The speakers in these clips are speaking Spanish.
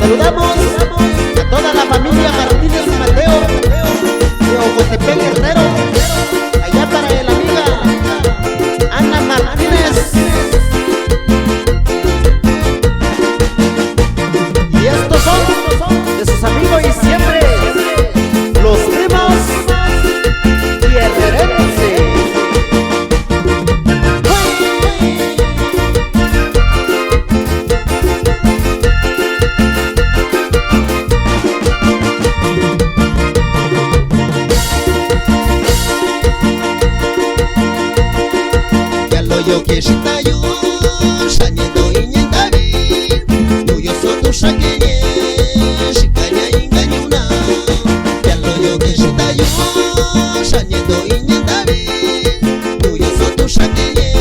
Saludamos a toda la familia Martínez Mateo de Ocotepec, Guerrero, allá para la amiga Ana Martínez. Y estos son de sus amigos y siempre los primos guerrerenses. Yo que shita yo shanyendo inyentabi nuyo soto shakenye shikanya inganyuna yalo yo que shita yo shanyendo inyentabi nuyo soto shakenye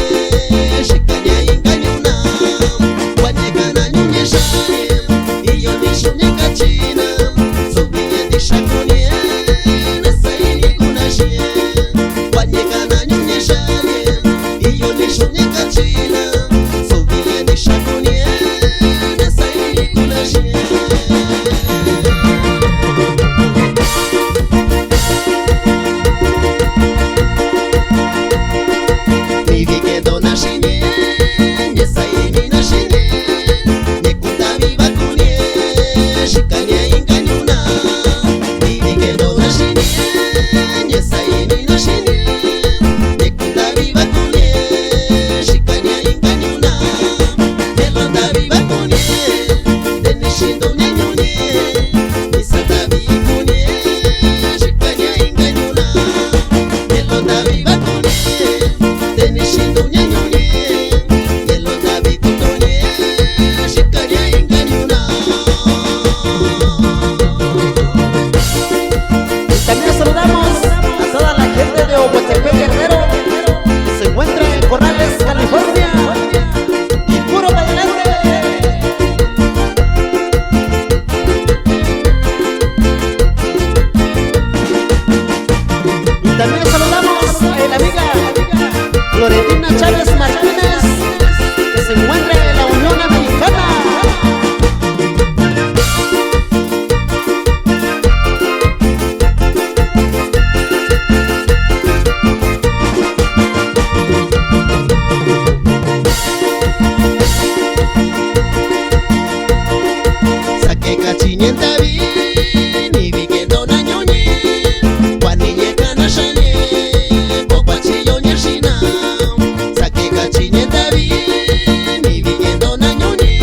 shikanya inganyuna wanyekana nyunye shanye iyo nishunye kachina sobiye nishakunye nasaini kunashie wanyekana nyunye shanye iyo nishunyika china sobiye nishakunie nasaini kunashie nivikedo nashinye nyesaini nashinye nekunda viva kunie shikanye inganyuna nivikedo nashinye nyesaini nashinye nekunda viva kunie También saludamos a toda la gente de Ocotepec, Guerrero, que se encuentra en Corrales, California, y puro para adelante. Y también saludamos a la amiga Florentina Chávez Martínez, que se encuentra en la Unión Americana. Kachinyenta bi ni vikendo na nyonye kwaniye kana shanye kokwachi yonye shina sake kachinyenta bi ni vikendo na nyonye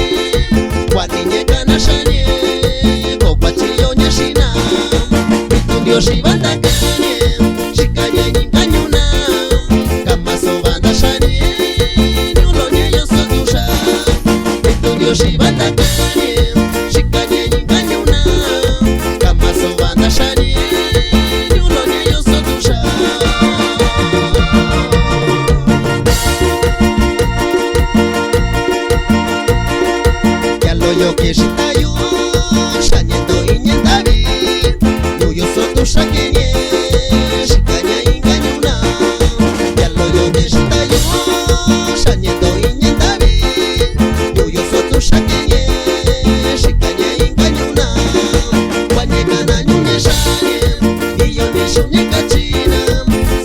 kwaniye kana shanye kokwachi yonye shina bitundio shibanda kanye shikanye nyinganyuna kama sobanda shanye nyulonye yosotusha bitundio shibanda kanye shikanye nyinganyuna kama sobanda shanye nyulonye yosotusha yalo yo que shita yo shanyendo inyentabi nuyo sotusha kenye shikanya inganyuna yalo yo que shita yo shanyendo inyentabi nuyo sotusha kenye shikanya inganyuna wanyekana nyunye shanye iyo nishunyeka china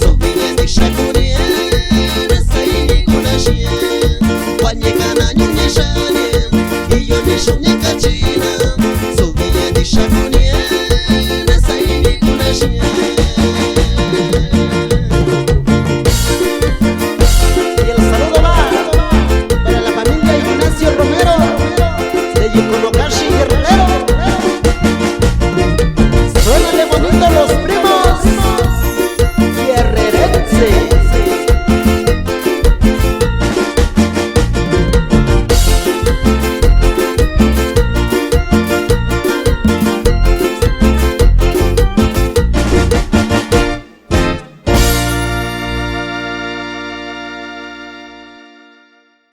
sobiye nishakunie nasaini kunashie wanyekana nyunye shanye iyo nishunyeka china